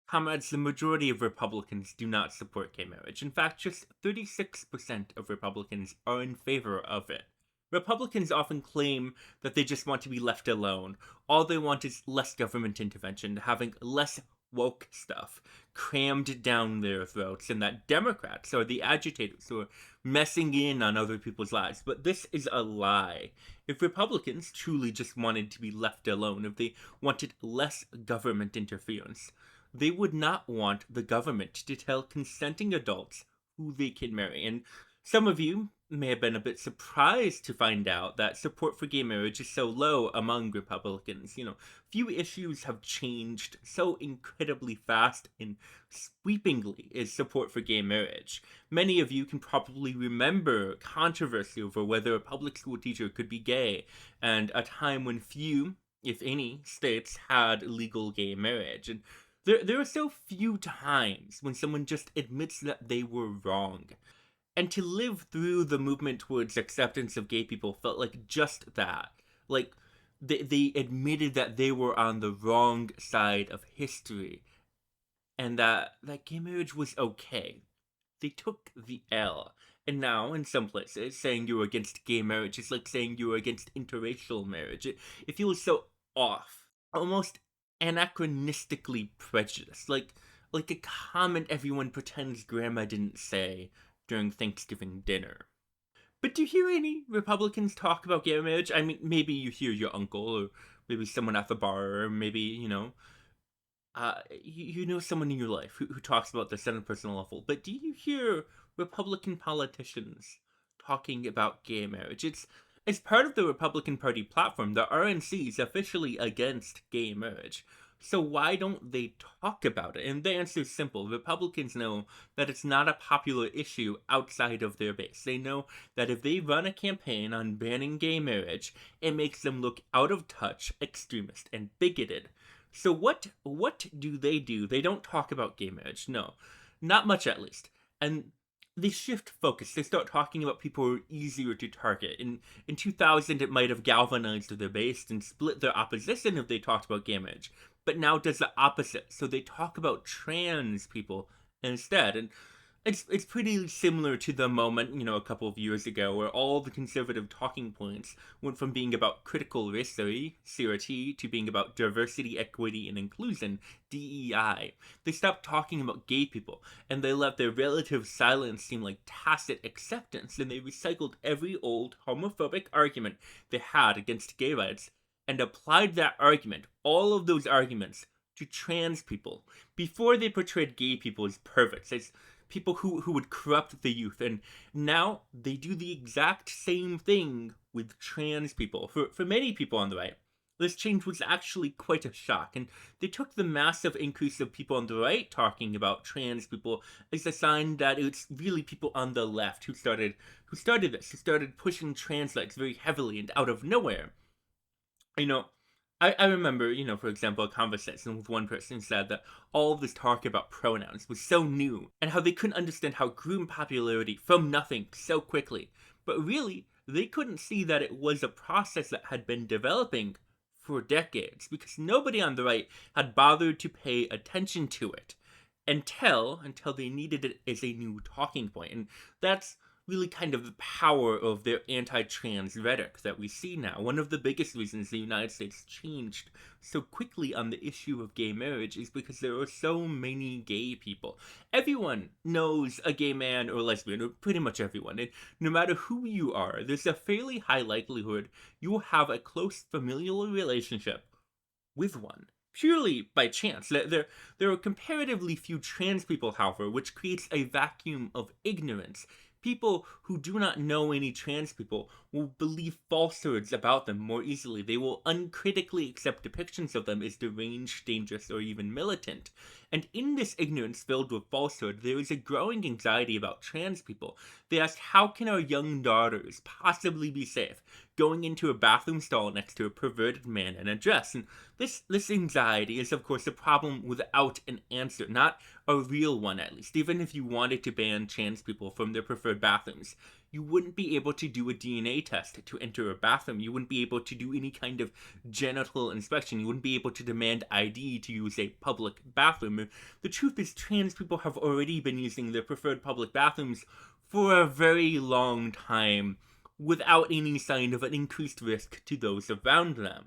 Comrades, the majority of Republicans do not support gay marriage. In fact, just 36% of Republicans are in favor of it. Republicans often claim that they just want to be left alone. All they want is less government intervention, having less woke stuff crammed down their throats, and that Democrats are the agitators who are messing in on other people's lives. But this is a lie. If Republicans truly just wanted to be left alone, if they wanted less government interference, they would not want the government to tell consenting adults who they can marry. And some of you may have been a bit surprised to find out that support for gay marriage is so low among Republicans. Few issues have changed so incredibly fast and sweepingly as support for gay marriage. Many of you can probably remember controversy over whether a public school teacher could be gay, and a time when few, if any, states had legal gay marriage. And there are so few times when someone just admits that they were wrong. And to live through the movement towards acceptance of gay people felt like just that. Like, they admitted that they were on the wrong side of history, and that gay marriage was okay. They took the L. And now, in some places, saying you're against gay marriage is like saying you're against interracial marriage. It feels so off. Almost anachronistically prejudiced. Like a comment everyone pretends grandma didn't say during Thanksgiving dinner. But do you hear any Republicans talk about gay marriage? I mean, maybe you hear your uncle, or maybe someone at the bar, or maybe, you know someone in your life who talks about this on a personal level. But do you hear Republican politicians talking about gay marriage? It's part of the Republican Party platform. The RNC is officially against gay marriage. So why don't they talk about it? And the answer is simple. Republicans know that it's not a popular issue outside of their base. They know that if they run a campaign on banning gay marriage, it makes them look out of touch, extremist, and bigoted. So what do? They don't talk about gay marriage. No. Not much, at least. And they shift focus. They start talking about people who are easier to target. In 2000, it might have galvanized their base and split their opposition if they talked about gay marriage. But now it does the opposite. So they talk about trans people instead. And it's pretty similar to the moment, a couple of years ago, where all the conservative talking points went from being about critical race theory, CRT, to being about diversity, equity, and inclusion, DEI. They stopped talking about gay people, and they let their relative silence seem like tacit acceptance, and they recycled every old homophobic argument they had against gay rights, and applied that argument, all of those arguments, to trans people, before they portrayed gay people as perverts, as people who would corrupt the youth. And now they do the exact same thing with trans people. For many people on the right, this change was actually quite a shock, and they took the massive increase of people on the right talking about trans people as a sign that it's really people on the left who started who started pushing trans rights very heavily and out of nowhere. you know, I remember, for example, a conversation with one person who said that all of this talk about pronouns was so new, and how they couldn't understand how it grew in popularity from nothing so quickly. But really, they couldn't see that it was a process that had been developing for decades, because nobody on the right had bothered to pay attention to it until they needed it as a new talking point. And that's really kind of the power of their anti-trans rhetoric that we see now. One of the biggest reasons the United States changed so quickly on the issue of gay marriage is because there are so many gay people. Everyone knows a gay man or lesbian, or pretty much everyone, and no matter who you are, there's a fairly high likelihood you will have a close familial relationship with one. Purely by chance. There are comparatively few trans people, however, which creates a vacuum of ignorance. People who do not know any trans people will believe falsehoods about them more easily. They will uncritically accept depictions of them as deranged, dangerous, or even militant. And in this ignorance filled with falsehood, there is a growing anxiety about trans people. They ask, how can our young daughters possibly be safe? going into a bathroom stall next to a perverted man in a dress. And this anxiety is, of course, a problem without an answer, not a real one at least. Even if you wanted to ban trans people from their preferred bathrooms, you wouldn't be able to do a DNA test to enter a bathroom. You wouldn't be able to do any kind of genital inspection. You wouldn't be able to demand ID to use a public bathroom. The truth is, trans people have already been using their preferred public bathrooms for a very long time without any sign of an increased risk to those around them.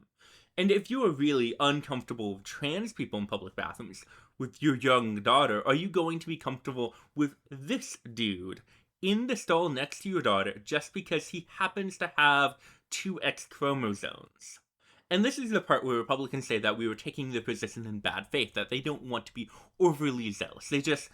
And if you are really uncomfortable with trans people in public bathrooms with your young daughter, are you going to be comfortable with this dude in the stall next to your daughter just because he happens to have two X chromosomes? And this is the part where Republicans say that we were taking the position in bad faith, that they don't want to be overly zealous. They just,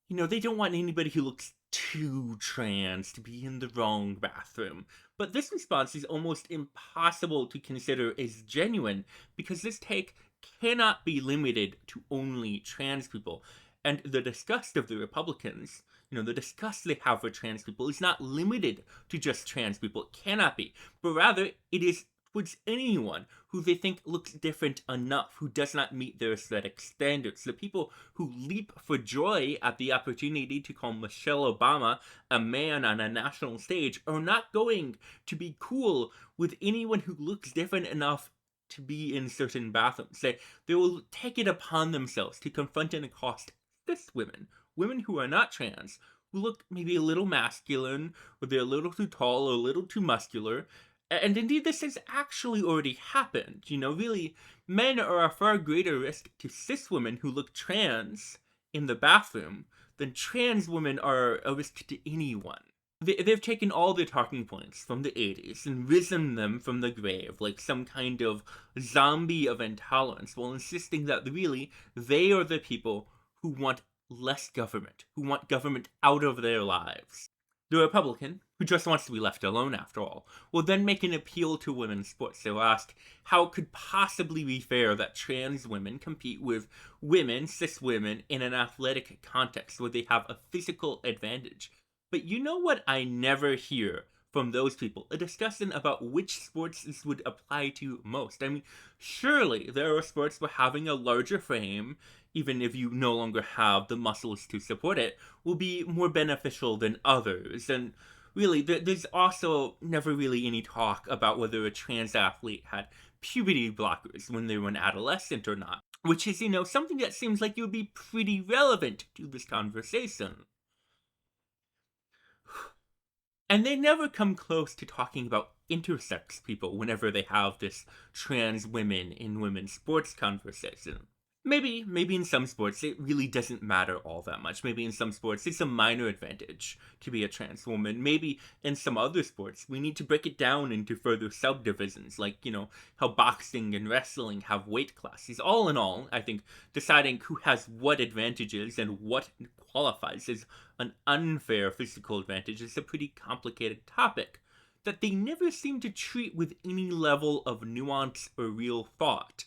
they don't want anybody who looks too trans to be in the wrong bathroom. But this response is almost impossible to consider as genuine because this take cannot be limited to only trans people. And the disgust of the Republicans, the disgust they have for trans people is not limited to just trans people. It cannot be. But rather, it is towards anyone who they think looks different enough, who does not meet their aesthetic standards. The people who leap for joy at the opportunity to call Michelle Obama a man on a national stage are not going to be cool with anyone who looks different enough to be in certain bathrooms. They will take it upon themselves to confront and accost cis women who are not trans, who look maybe a little masculine, or they're a little too tall or a little too muscular. And indeed, this has actually already happened. Really, men are a far greater risk to cis women who look trans in the bathroom than trans women are a risk to anyone. They've taken all their talking points from the 80s and risen them from the grave like some kind of zombie of intolerance, while insisting that really they are the people who want less government, who want government out of their lives. The Republican, who just wants to be left alone after all, will then make an appeal to women's sports. They'll ask how it could possibly be fair that trans women compete with women, cis women, in an athletic context where they have a physical advantage. But you know what I never hear from those people? A discussion about which sports this would apply to most. I mean, surely there are sports where having a larger frame, even if you no longer have the muscles to support it, will be more beneficial than others. And really, there's also never really any talk about whether a trans athlete had puberty blockers when they were an adolescent or not, which is, something that seems like it would be pretty relevant to this conversation. And they never come close to talking about intersex people whenever they have this trans women in women's sports conversation. Maybe in some sports it really doesn't matter all that much. Maybe in some sports it's a minor advantage to be a trans woman. Maybe in some other sports we need to break it down into further subdivisions, like, how boxing and wrestling have weight classes. All in all, I think deciding who has what advantages and what qualifies as an unfair physical advantage is a pretty complicated topic that they never seem to treat with any level of nuance or real thought,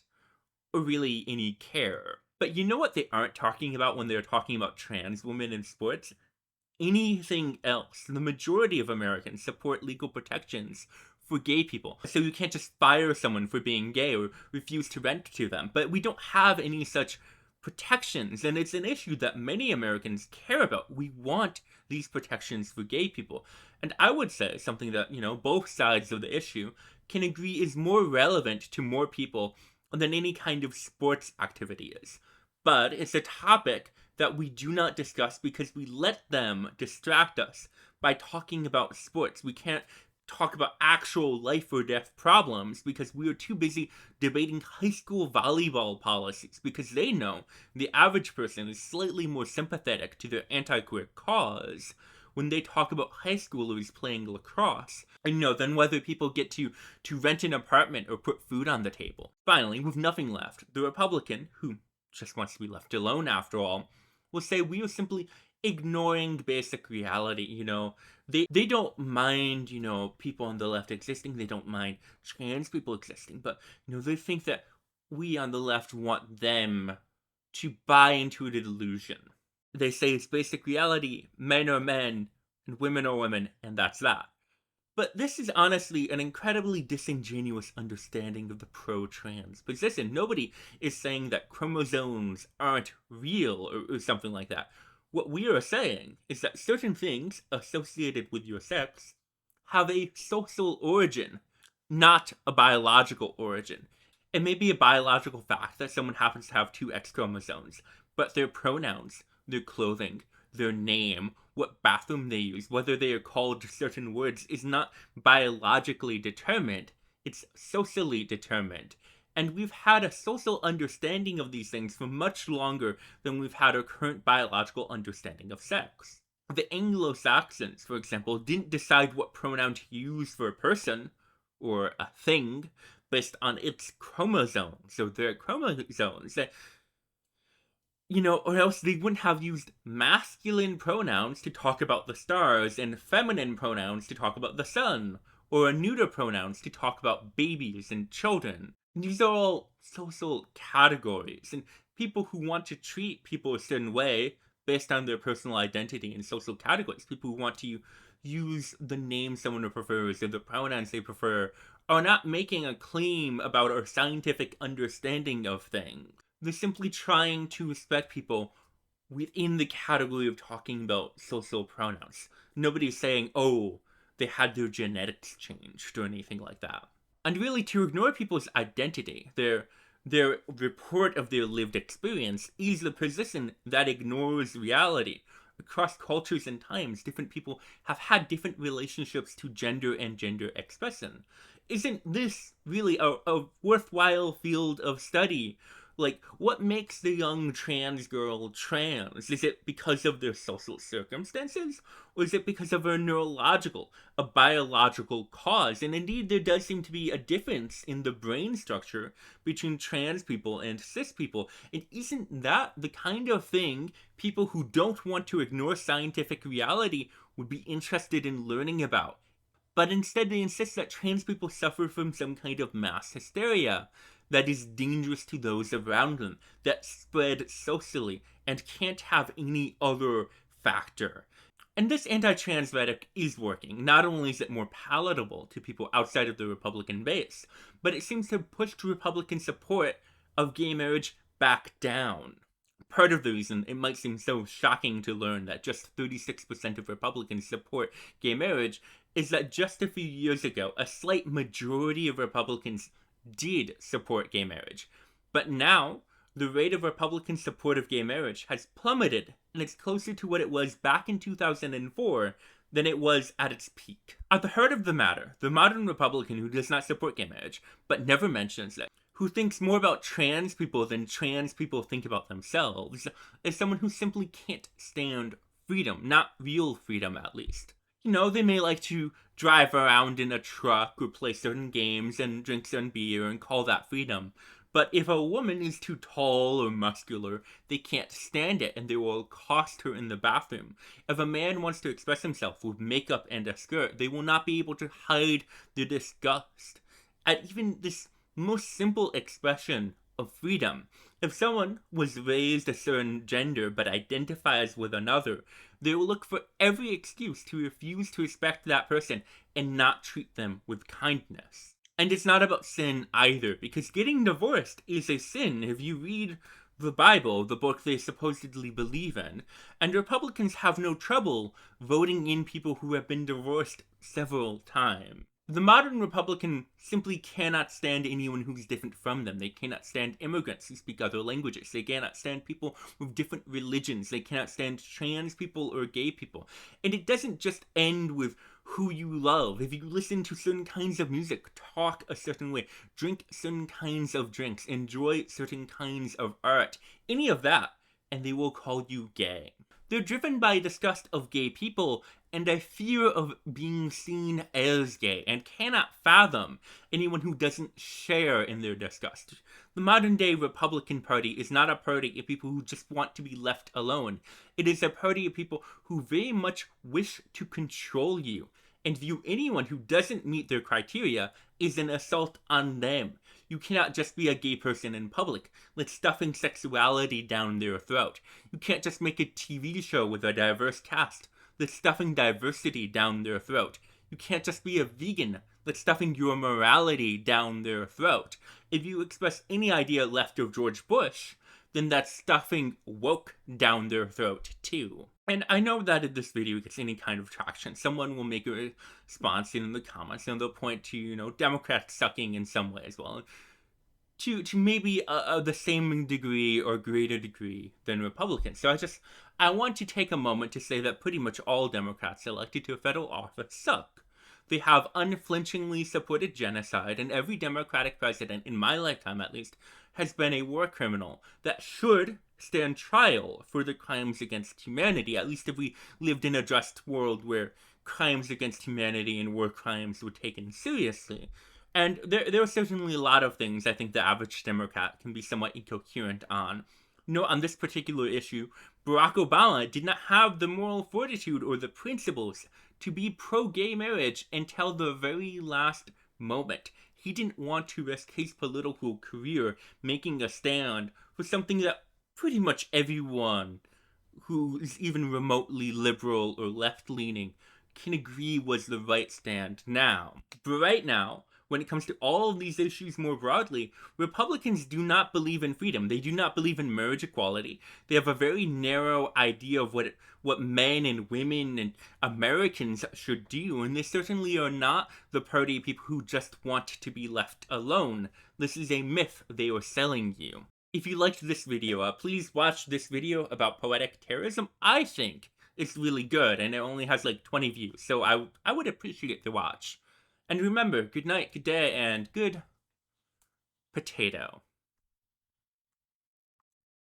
or really any care. But you know what they aren't talking about when they're talking about trans women in sports? Anything else. The majority of Americans support legal protections for gay people. So you can't just fire someone for being gay or refuse to rent to them. But we don't have any such protections, and it's an issue that many Americans care about. We want these protections for gay people. And I would say something that, both sides of the issue can agree is more relevant to more people than any kind of sports activity is. But it's a topic that we do not discuss because we let them distract us by talking about sports. We can't talk about actual life or death problems because we are too busy debating high school volleyball policies, because they know the average person is slightly more sympathetic to their anti-queer cause when they talk about high schoolers playing lacrosse, than whether people get to rent an apartment or put food on the table. Finally, with nothing left, the Republican, who just wants to be left alone after all, will say we are simply ignoring basic reality. They don't mind, people on the left existing. They don't mind trans people existing. But, they think that we on the left want them to buy into the delusion. They say it's basic reality, men are men, and women are women, and that's that. But this is honestly an incredibly disingenuous understanding of the pro-trans position. Nobody is saying that chromosomes aren't real or something like that. What we are saying is that certain things associated with your sex have a social origin, not a biological origin. It may be a biological fact that someone happens to have two X chromosomes, but their pronouns, their clothing, their name, what bathroom they use, whether they are called certain words is not biologically determined, it's socially determined. And we've had a social understanding of these things for much longer than we've had our current biological understanding of sex. The Anglo-Saxons, for example, didn't decide what pronoun to use for a person or a thing based on its chromosomes. So their chromosomes, or else they wouldn't have used masculine pronouns to talk about the stars and feminine pronouns to talk about the sun, or neuter pronouns to talk about babies and children. These are all social categories, and people who want to treat people a certain way based on their personal identity and social categories, people who want to use the name someone prefers or the pronouns they prefer, are not making a claim about our scientific understanding of things. They're simply trying to respect people within the category of talking about social pronouns. Nobody's saying, oh, they had their genetics changed or anything like that. And really, to ignore people's identity, their report of their lived experience, is the position that ignores reality. Across cultures and times, different people have had different relationships to gender and gender expression. Isn't this really a worthwhile field of study? Like, what makes the young trans girl trans? Is it because of their social circumstances? Or is it because of a neurological, a biological cause? And indeed, there does seem to be a difference in the brain structure between trans people and cis people. And isn't that the kind of thing people who don't want to ignore scientific reality would be interested in learning about? But instead, they insist that trans people suffer from some kind of mass hysteria that is dangerous to those around them, that spread socially, and can't have any other factor. And this anti-trans rhetoric is working. Not only is it more palatable to people outside of the Republican base, but it seems to push Republican support of gay marriage back down. Part of the reason it might seem so shocking to learn that just 36% of Republicans support gay marriage is that just a few years ago, a slight majority of Republicans did support gay marriage. But now, the rate of Republican support of gay marriage has plummeted, and it's closer to what it was back in 2004 than it was at its peak. At the heart of the matter, the modern Republican who does not support gay marriage, but never mentions it, who thinks more about trans people than trans people think about themselves, is someone who simply can't stand freedom, not real freedom at least. They may like to drive around in a truck or play certain games and drink certain beer and call that freedom. But if a woman is too tall or muscular, they can't stand it and they will accost her in the bathroom. If a man wants to express himself with makeup and a skirt, they will not be able to hide their disgust at even this most simple expression of freedom. If someone was raised a certain gender but identifies with another, they will look for every excuse to refuse to respect that person and not treat them with kindness. And it's not about sin either, because getting divorced is a sin if you read the Bible, the book they supposedly believe in, and Republicans have no trouble voting in people who have been divorced several times. The modern Republican simply cannot stand anyone who's different from them. They cannot stand immigrants who speak other languages. They cannot stand people with different religions. They cannot stand trans people or gay people. And it doesn't just end with who you love. If you listen to certain kinds of music, talk a certain way, drink certain kinds of drinks, enjoy certain kinds of art, any of that, and they will call you gay. They're driven by disgust of gay people and a fear of being seen as gay, and cannot fathom anyone who doesn't share in their disgust. The modern day Republican Party is not a party of people who just want to be left alone. It is a party of people who very much wish to control you, and view anyone who doesn't meet their criteria is an assault on them. You cannot just be a gay person in public, like stuffing sexuality down their throat. You can't just make a TV show with a diverse cast, like stuffing diversity down their throat. You can't just be a vegan that's stuffing your morality down their throat. If you express any idea left of George Bush, then that's stuffing woke down their throat too. And I know that if this video gets any kind of traction, someone will make a response in the comments and they'll point to, Democrats sucking in some way as well. To maybe the same degree or greater degree than Republicans. So I want to take a moment to say that pretty much all Democrats elected to a federal office suck. They have unflinchingly supported genocide, and every Democratic president, in my lifetime at least, has been a war criminal that should stand trial for the crimes against humanity, at least if we lived in a just world where crimes against humanity and war crimes were taken seriously. And there are certainly a lot of things I think the average Democrat can be somewhat incoherent on. On this particular issue, Barack Obama did not have the moral fortitude or the principles to be pro-gay marriage until the very last moment. He didn't want to risk his political career making a stand for something that pretty much everyone who is even remotely liberal or left-leaning can agree was the right stand now. But right now, when it comes to all of these issues more broadly, Republicans do not believe in freedom. They do not believe in marriage equality. They have a very narrow idea of what men and women and Americans should do, and they certainly are not the party of people who just want to be left alone. This is a myth they are selling you. If you liked this video, please watch this video about poetic terrorism. I think it's really good, and it only has like 20 views, so I would appreciate it to watch. And remember, good night, good day, and good potato.